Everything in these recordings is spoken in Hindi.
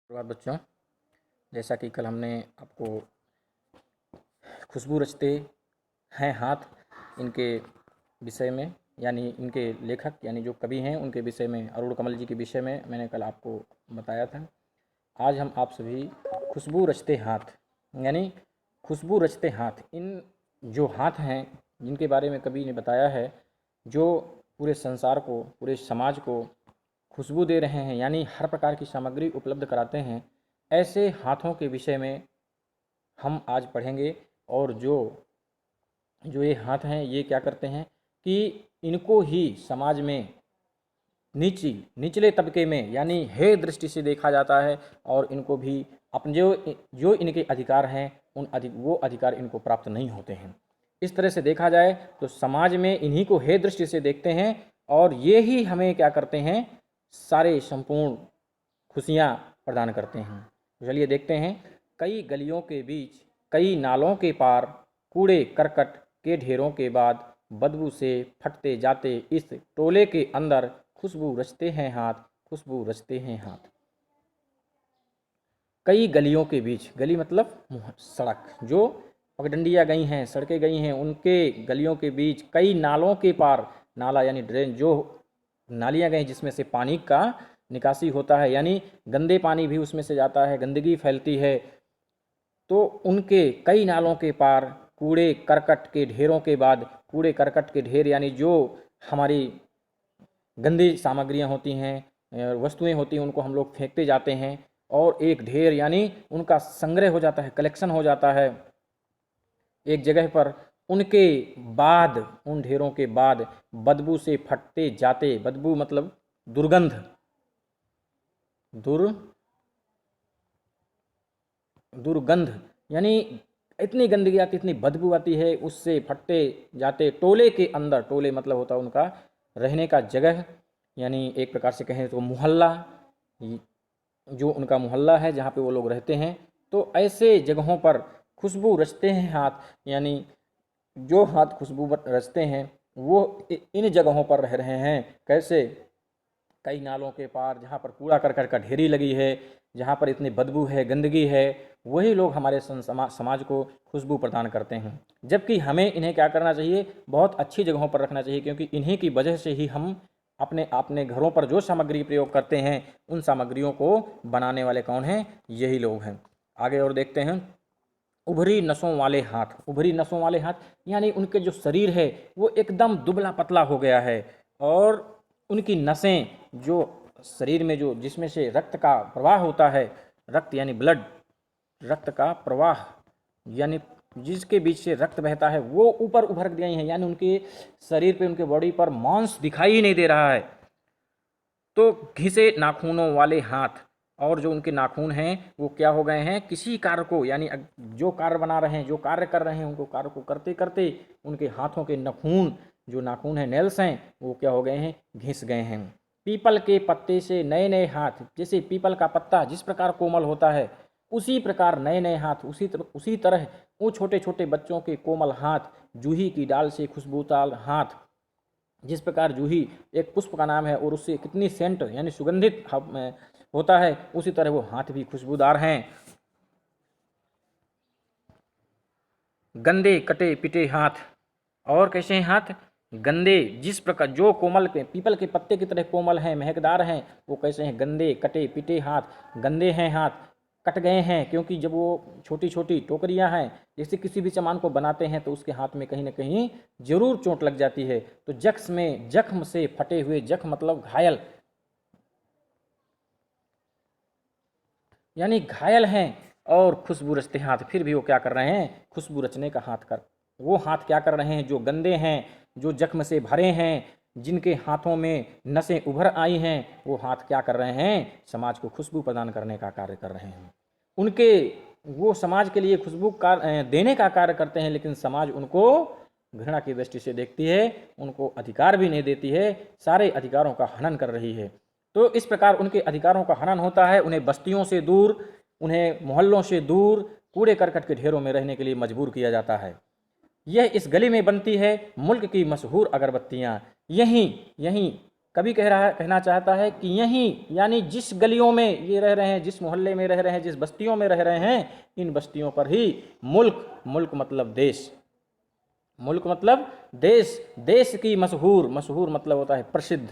शुरुआत बच्चों, जैसा कि कल हमने आपको खुशबू रचते हैं हाथ इनके विषय में, यानी इनके लेखक यानी जो कवि हैं उनके विषय में, अरुण कमल जी के विषय में मैंने कल आपको बताया था। आज हम आप सभी खुशबू रचते हाथ यानी खुशबू रचते हाथ, इन जो हाथ हैं जिनके बारे में कवि ने बताया है, जो पूरे संसार को, पूरे समाज को खुशबू दे रहे हैं, यानी हर प्रकार की सामग्री उपलब्ध कराते हैं, ऐसे हाथों के विषय में हम आज पढ़ेंगे। और जो जो ये हाथ हैं ये क्या करते हैं कि इनको ही समाज में निचले तबके में यानी हे दृष्टि से देखा जाता है, और इनको भी अपने जो इनके अधिकार हैं वो अधिकार इनको प्राप्त नहीं होते हैं। इस तरह से देखा जाए तो समाज में इन्हीं को हे दृष्टि से देखते हैं, और ये ही हमें क्या करते हैं, सारे संपूर्ण खुशियाँ प्रदान करते हैं। तो चलिए देखते हैं। कई गलियों के बीच, कई नालों के पार, कूड़े करकट के ढेरों के बाद, बदबू से फटते जाते इस टोले के अंदर, खुशबू रचते हैं हाथ, खुशबू रचते हैं हाथ। कई गलियों के बीच, गली मतलब सड़क, जो पगडंडियाँ गई हैं, सड़कें गई हैं, उनके गलियों के बीच, कई नालों के पार, नाला यानी ड्रेन, जो नालियाँ गई जिसमें से पानी का निकासी होता है, यानी गंदे पानी भी उसमें से जाता है, गंदगी फैलती है, तो उनके कई नालों के पार, कूड़े करकट के ढेरों के बाद, कूड़े करकट के ढेर यानी जो हमारी गंदी सामग्रियाँ होती हैं, वस्तुएं होती हैं, उनको हम लोग फेंकते जाते हैं, और एक ढेर यानी उनका संग्रह हो जाता है, कलेक्शन हो जाता है एक जगह पर। उनके बाद, उन ढेरों के बाद, बदबू से फटते जाते, बदबू मतलब दुर्गंध, दुर्गंध यानी इतनी गंदगी आती, इतनी बदबू आती है, उससे फटते जाते टोले के अंदर, टोले मतलब होता है उनका रहने का जगह, यानी एक प्रकार से कहें तो मोहल्ला, जो उनका मोहल्ला है जहाँ पे वो लोग रहते हैं। तो ऐसे जगहों पर खुशबू रचते हैं हाथ, यानी जो हाथ खुशबू रचते हैं वो इन जगहों पर रह रहे हैं। कैसे? कई नालों के पार, जहाँ पर कूड़ा करकट का ढेरी लगी है, जहाँ पर इतनी बदबू है, गंदगी है, वही लोग हमारे समाज को खुशबू प्रदान करते हैं। जबकि हमें इन्हें क्या करना चाहिए, बहुत अच्छी जगहों पर रखना चाहिए, क्योंकि इन्हीं की वजह से ही हम अपने घरों पर जो सामग्री प्रयोग करते हैं, उन सामग्रियों को बनाने वाले कौन हैं? यही लोग हैं। आगे और देखते हैं। उभरी नसों वाले हाथ, उभरी नसों वाले हाथ यानी उनके जो शरीर है वो एकदम दुबला पतला हो गया है, और उनकी नसें, जो शरीर में जो जिसमें से रक्त का प्रवाह होता है, रक्त यानी ब्लड, रक्त का प्रवाह यानी जिसके बीच से रक्त बहता है, वो ऊपर उभर गई हैं, यानी उनके शरीर पे, उनके बॉडी पर मांस दिखाई ही नहीं दे रहा है। तो घिसे नाखूनों वाले हाथ, और जो उनके नाखून हैं वो क्या हो गए हैं, किसी कार्य को, यानी जो कार्य बना रहे हैं, जो कार्य कर रहे हैं, उनको कार्य को करते करते उनके हाथों के नाखून, जो नाखून हैं, नेल्स हैं, वो क्या हो गए हैं, घिस गए हैं। पीपल के पत्ते से नए नए हाथ, जैसे पीपल का पत्ता जिस प्रकार कोमल होता है, उसी प्रकार नए नए हाथ, उसी तरह वो छोटे छोटे बच्चों के कोमल हाथ, जूही की डाल से खुशबूदार हाथ, जिस प्रकार जूही एक पुष्प का नाम है और उससे कितनी सेंट यानी सुगंधित होता है, उसी तरह वो हाथ भी खुशबूदार हैं। गंदे कटे पिटे हाथ, और कैसे हैं हाथ? गंदे, जिस प्रकार जो कोमल के पीपल के पत्ते की तरह कोमल हैं, महकदार हैं, वो कैसे हैं? गंदे कटे पिटे हाथ, गंदे हैं हाथ, कट गए हैं, क्योंकि जब वो छोटी छोटी टोकरियां हैं, जैसे किसी भी सामान को बनाते हैं तो उसके हाथ में कहीं ना कहीं जरूर चोट लग जाती है। तो जख्म से फटे हुए, जख्म मतलब घायल, यानी घायल हैं, और खुशबू रचते हाथ, फिर भी वो क्या कर रहे हैं? खुशबू रचने का हाथ कर, वो हाथ क्या कर रहे हैं? जो गंदे हैं, जो जख्म से भरे हैं, जिनके हाथों में नसें उभर आई हैं, वो हाथ क्या कर रहे हैं? समाज को खुशबू प्रदान करने का कार्य कर रहे हैं। उनके, वो समाज के लिए खुशबू देने का कार्य करते हैं, लेकिन समाज उनको घृणा की दृष्टि से देखती है, उनको अधिकार भी नहीं देती है, सारे अधिकारों का हनन कर रही है। तो इस प्रकार उनके अधिकारों का हनन होता है, उन्हें बस्तियों से दूर, उन्हें मोहल्लों से दूर, कूड़े करकट के ढेरों में रहने के लिए मजबूर किया जाता है। यह इस गली में बनती है मुल्क की मशहूर अगरबत्तियाँ, यहीं यहीं कवि कहना चाहता है कि यहीं यानी जिस गलियों में ये रह रहे हैं, जिस मोहल्ले में रह रहे हैं, जिस बस्तियों में रह रहे हैं, इन बस्तियों पर ही मुल्क मतलब देश, मुल्क मतलब देश, देश की मशहूर, मशहूर मतलब होता है प्रसिद्ध,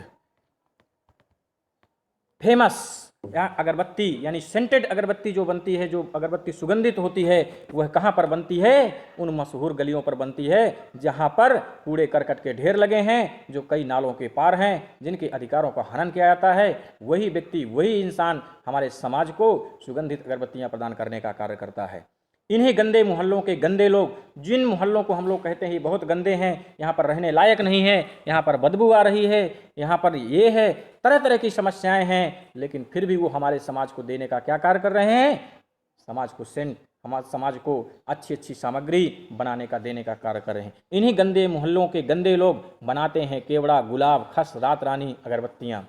फेमस अगरबत्ती यानी सेंटेड अगरबत्ती जो बनती है, जो अगरबत्ती सुगंधित होती है, वह कहाँ पर बनती है? उन मशहूर गलियों पर बनती है जहाँ पर कूड़े करकट के ढेर लगे हैं, जो कई नालों के पार हैं, जिनके अधिकारों का हनन किया जाता है। वही व्यक्ति, वही इंसान हमारे समाज को सुगंधित अगरबत्तियाँ प्रदान करने का कार्य करता है। इन्हीं गंदे मोहल्लों के गंदे लोग, जिन मोहल्लों को हम लोग कहते हैं ये बहुत गंदे हैं, यहाँ पर रहने लायक नहीं है, यहाँ पर बदबू आ रही है, यहाँ पर ये है, तरह तरह की समस्याएं हैं, लेकिन फिर भी वो हमारे समाज को देने का क्या कार्य कर रहे हैं? समाज को हमारे समाज को अच्छी अच्छी सामग्री बनाने का, देने का कार्य कर रहे हैं। इन्हीं गंदे मोहल्लों के गंदे लोग बनाते हैं केवड़ा, गुलाब, खस, रात रानी अगरबत्तियाँ।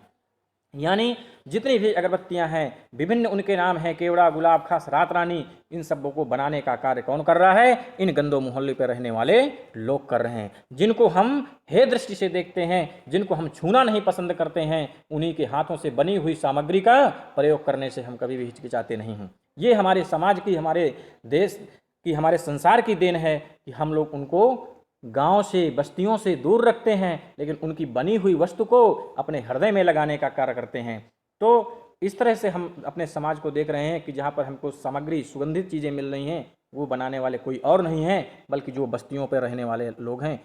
यानी जितनी भी अगरबत्तियां हैं, विभिन्न उनके नाम हैं, केवड़ा, गुलाब, खास, रात रानी, इन सबों को बनाने का कार्य कौन कर रहा है? इन गंदों मोहल्ले पर रहने वाले लोग कर रहे हैं, जिनको हम हे दृष्टि से देखते हैं, जिनको हम छूना नहीं पसंद करते हैं। उन्हीं के हाथों से बनी हुई सामग्री का प्रयोग करने से हम कभी भी हिचकिचाते नहीं हैं। ये हमारे समाज की, हमारे देश की, हमारे संसार की देन है कि हम लोग उनको गांव से, बस्तियों से दूर रखते हैं, लेकिन उनकी बनी हुई वस्तु को अपने हृदय में लगाने का कार्य करते हैं। तो इस तरह से हम अपने समाज को देख रहे हैं कि जहाँ पर हमको सामग्री, सुगंधित चीज़ें मिल रही हैं, वो बनाने वाले कोई और नहीं हैं, बल्कि जो बस्तियों पर रहने वाले लोग हैं।